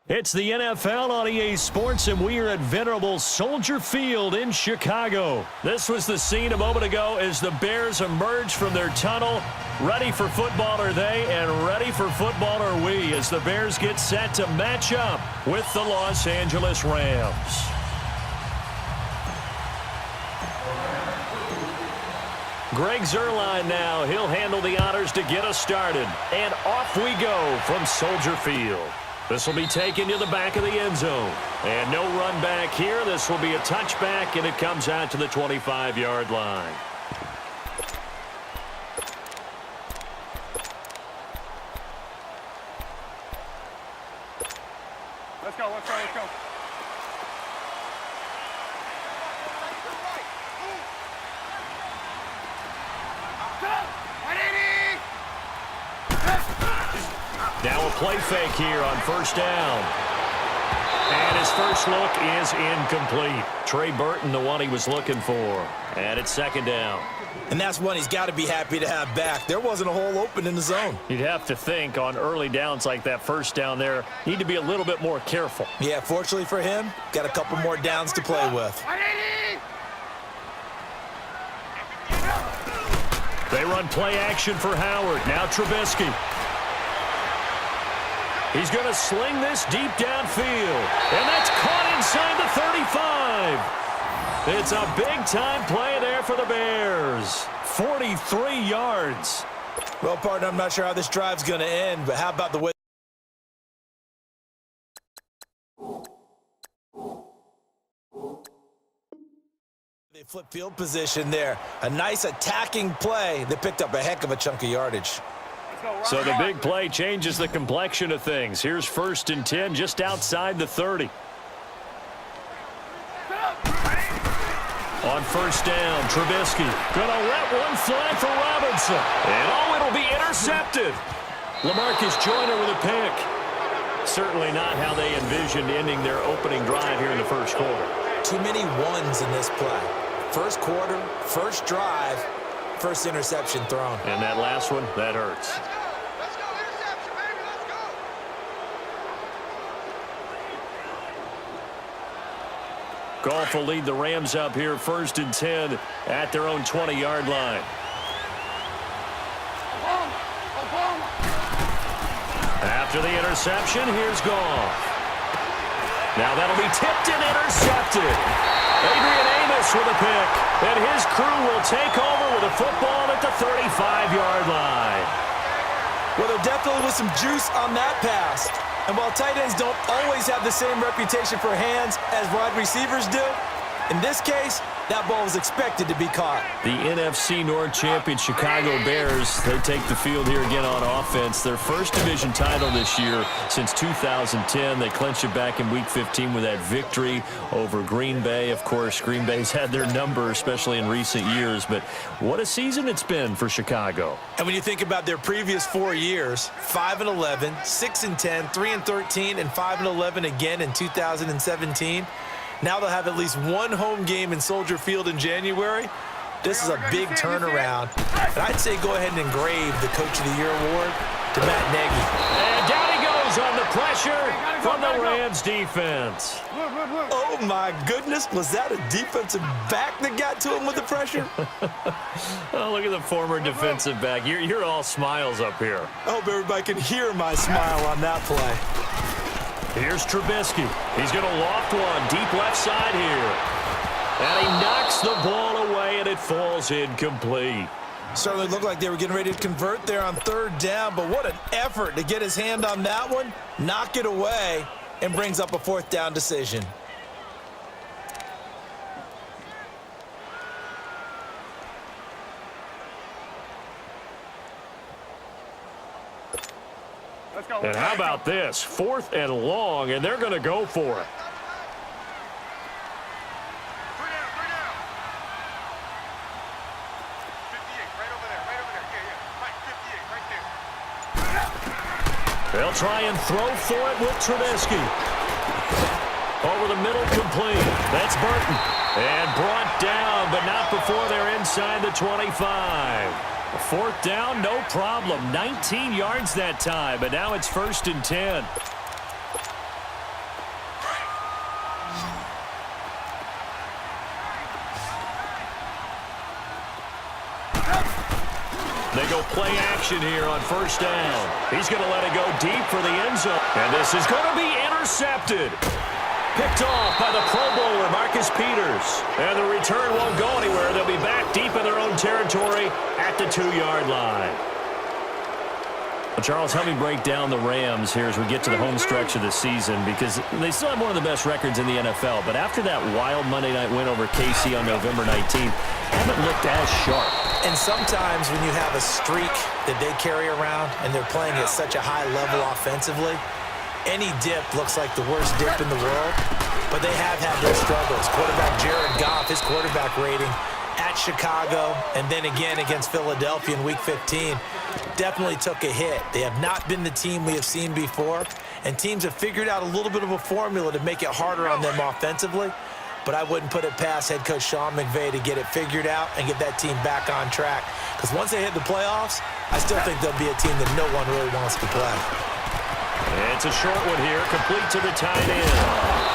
It's the NFL on EA Sports, and we are at venerable Soldier Field in Chicago. This was the scene a moment ago as the Bears emerged from their tunnel. Ready for football are they, and ready for football are we, as the Bears get set to match up with the Los Angeles Rams. Greg Zuerlein now. He'll handle the honors to get us started. And off we go from Soldier Field. This will be taken to the back of the end zone. And no run back here. This will be a touchback, and it comes out to the 25-yard line. Let's go. Now a play fake here on first down. And his first look is incomplete. Trey Burton, the one he was looking for. And it's second down. And that's one he's got to be happy to have back. There wasn't a hole open in the zone. You'd have to think on early downs like that first down there, need to be a little bit more careful. Yeah, fortunately for him, got a couple more downs to play with. They run play action for Howard. Now Trubisky. He's going to sling this deep downfield. And that's caught inside the 35. It's a big-time play there for the Bears. 43 yards. Well, partner, I'm not sure how this drive's going to end, but how about the way they flip field position there. A nice attacking play. They picked up a heck of a chunk of yardage. So the big play changes the complexion of things. Here's 1st and 10 just outside the 30. On first down, Trubisky gonna let one fly for Robinson. And it'll be intercepted. LaMarcus Joyner with a pick. Certainly not how they envisioned ending their opening drive here in the first quarter. Too many ones in this play. First quarter, first drive, first interception thrown. And that last one, that hurts. Let's go, interception, baby, let's go. Goff will lead the Rams up here 1st and 10 at their own 20-yard line. After the interception, here's Goff. Now that'll be tipped and intercepted. Adrian Amos with a pick. And his crew will take over with a football at the 35-yard line. Well, there definitely was some juice on that pass. And while tight ends don't always have the same reputation for hands as wide receivers do, in this case, that ball was expected to be caught. The NFC North champion Chicago Bears, they take the field here again on offense. Their first division title this year since 2010. They clinched it back in Week 15 with that victory over Green Bay. Of course, Green Bay's had their number, especially in recent years. But what a season it's been for Chicago. And when you think about their previous 4 years, 5-11, 6-10, 3-13, and 5-11 again in 2017, now they'll have at least one home game in Soldier Field in January. This is a big turnaround. And I'd say go ahead and engrave the Coach of the Year award to Matt Nagy. And down he goes on the pressure from the Rams defense. Oh, my goodness. Was that a defensive back that got to him with the pressure? Oh, look at the former defensive back. You're all smiles up here. I hope everybody can hear my smile on that play. Here's Trubisky. He's going to loft one deep left side here. And he knocks the ball away, and it falls incomplete. Certainly looked like they were getting ready to convert there on 3rd down, but what an effort to get his hand on that one, knock it away, and brings up a 4th down decision. And how about this? 4th and long, and they're going to go for it. They'll try and throw for it with Trubisky. Over the middle, complete. That's Burton. And brought down, but not before they're inside the 25. A 4th down, no problem. 19 yards that time, but now it's 1st and 10. They go play action here on first down. He's going to let it go deep for the end zone. And this is going to be intercepted. Picked off by the Pro Bowler, Marcus Peters. And the return won't go anywhere. They'll be back deep in their own territory at the 2-yard line. Well, Charles, help me break down the Rams here as we get to the home stretch of the season, because they still have one of the best records in the NFL. But after that wild Monday night win over KC on November 19th, haven't looked as sharp. And sometimes when you have a streak that they carry around and they're playing at such a high level offensively, any dip looks like the worst dip in the world. But they have had their struggles. Quarterback Jared Goff, his quarterback rating at Chicago, and then again against Philadelphia in Week 15, definitely took a hit. They have not been the team we have seen before, and teams have figured out a little bit of a formula to make it harder on them offensively. But I wouldn't put it past head coach Sean McVay to get it figured out and get that team back on track. Because once they hit the playoffs, I still think they'll be a team that no one really wants to play. It's a short one here, complete to the tight end.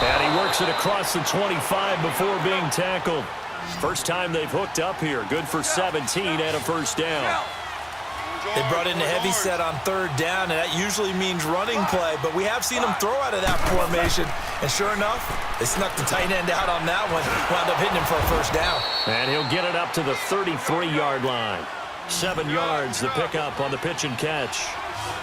And he works it across the 25 before being tackled. First time they've hooked up here. Good for 17 and a first down. They brought in the heavy set on third down, and that usually means running play, but we have seen them throw out of that formation, and sure enough, they snuck the tight end out on that one, wound up hitting him for a first down. And he'll get it up to the 33-yard line. 7 yards, the pickup on the pitch and catch.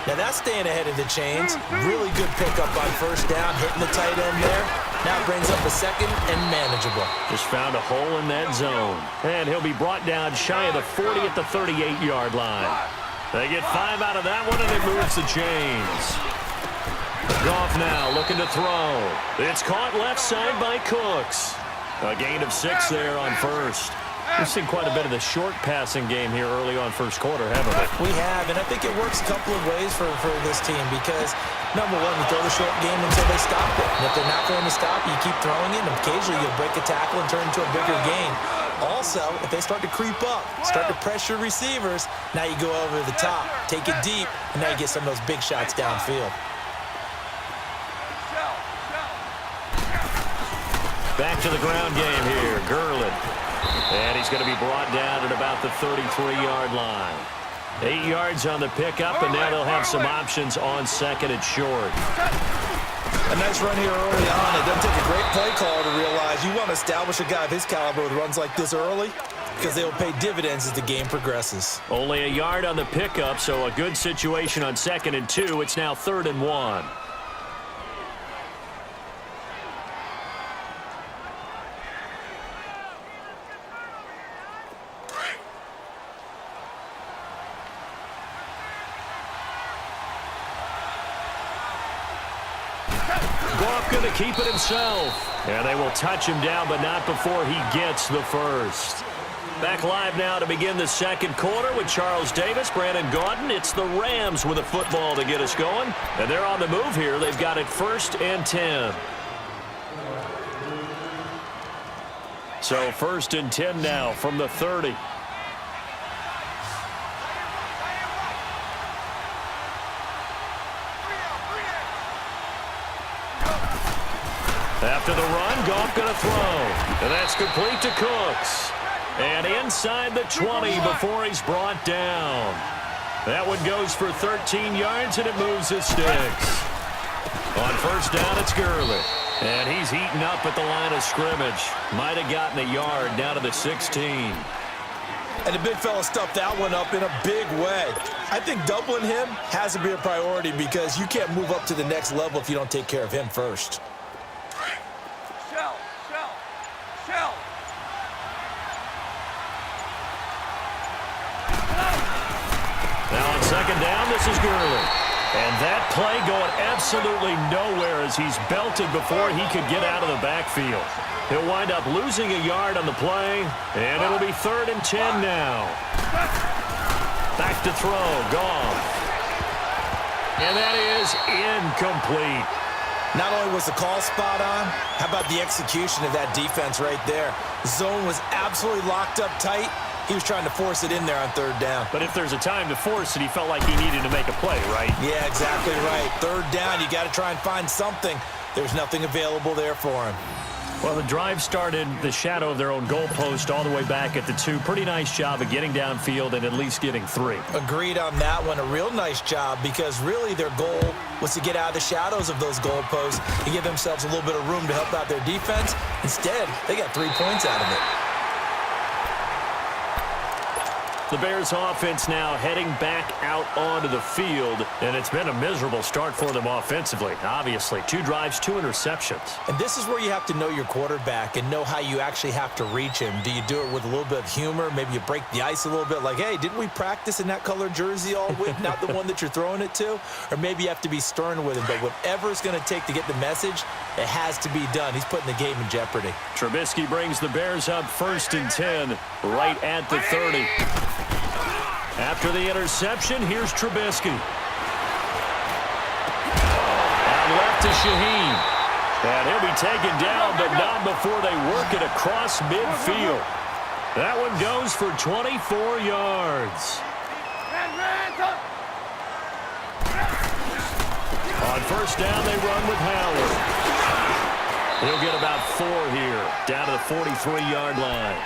Now that's staying ahead of the chains. Really good pickup on first down, hitting the tight end there. Now it brings up a second and manageable. Just found a hole in that zone. And he'll be brought down shy of the 40 at the 38-yard line. They get 5 out of that one, and it moves the chains. Goff now looking to throw. It's caught left side by Cooks. A gain of 6 there on first. We've seen quite a bit of the short passing game here early on first quarter, haven't we? We have, and I think it works a couple of ways for this team because, number one, you throw the short game until they stop it. And if they're not going to stop, you keep throwing it, and occasionally you'll break a tackle and turn into a bigger gain. Also, if they start to creep up, start to pressure receivers, now you go over the top, take it deep, and now you get some of those big shots downfield. Back to the ground game here, Gurley. And he's going to be brought down at about the 33-yard line. 8 yards on the pickup, and now they'll have some options on second and short. A nice run here early on. It doesn't take a great play caller to realize you want to establish a guy of his caliber with runs like this early because they will pay dividends as the game progresses. Only a yard on the pickup, so a good situation on second and 2. It's now 3rd and 1. Going to keep it himself. And they will touch him down, but not before he gets the first. Back live now to begin the second quarter with Charles Davis, Brandon Gaudin. It's the Rams with a football to get us going. And they're on the move here. They've got it 1st and 10. So 1st and 10 now from the 30. After the run, Goff going to throw. And that's complete to Cooks. And inside the 20 before he's brought down. That one goes for 13 yards, and it moves the sticks. On first down, it's Gurley. And he's heating up at the line of scrimmage. Might have gotten a yard down to the 16. And the big fella stuffed that one up in a big way. I think doubling him has to be a priority because you can't move up to the next level if you don't take care of him first. Now on second down, this is Gurley. And that play going absolutely nowhere as he's belted before he could get out of the backfield. He'll wind up losing a yard on the play, and it'll be 3rd and 10 now. Back to throw, Goff. And that is incomplete. Not only was the call spot on, how about the execution of that defense right there? Zone was absolutely locked up tight. He was trying to force it in there on 3rd down. But if there's a time to force it, he felt like he needed to make a play, right? Yeah, exactly right. 3rd down, you got to try and find something. There's nothing available there for him. Well, the drive started the shadow of their own goalpost all the way back at the 2. Pretty nice job of getting downfield and at least getting 3. Agreed on that one. A real nice job because really their goal was to get out of the shadows of those goalposts and give themselves a little bit of room to help out their defense. Instead, they got 3 points out of it. The Bears offense now heading back out onto the field, and it's been a miserable start for them offensively. Obviously, 2 drives, 2 interceptions. And this is where you have to know your quarterback and know how you actually have to reach him. Do you do it with a little bit of humor? Maybe you break the ice a little bit like, hey, didn't we practice in that color jersey all week? Not the one that you're throwing it to? Or maybe you have to be stern with him. But whatever it's going to take to get the message, it has to be done. He's putting the game in jeopardy. Trubisky brings the Bears up 1st and 10, right at the 30. After the interception, here's Trubisky. Out left to Shaheen. And he'll be taken down, but not before they work it across midfield. That one goes for 24 yards. On 1st down, they run with Howard. He'll get about 4 here, down to the 43-yard line.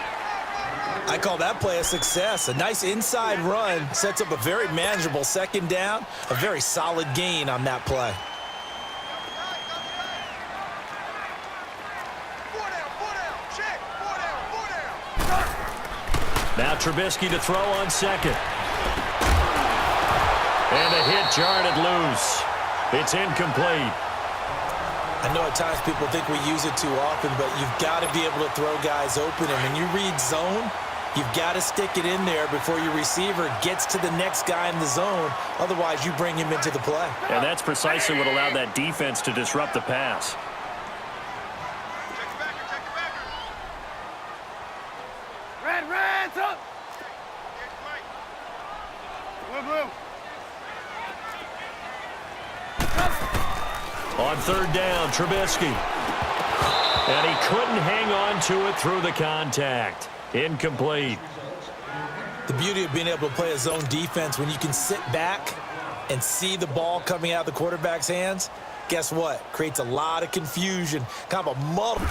I call that play a success. A nice inside run sets up a very manageable 2nd down. A very solid gain on that play. Now Trubisky to throw on 2nd. And a hit jarred loose. It's incomplete. I know at times people think we use it too often, but you've got to be able to throw guys open. And when you read zone, you've got to stick it in there before your receiver gets to the next guy in the zone. Otherwise, you bring him into the play. And that's precisely what allowed that defense to disrupt the pass. Red, up! Blue. On 3rd down, Trubisky. And he couldn't hang on to it through the contact. Incomplete. The beauty of being able to play a zone defense when you can sit back and see the ball coming out of the quarterback's hands, guess what? Creates a lot of confusion, kind of a muddle.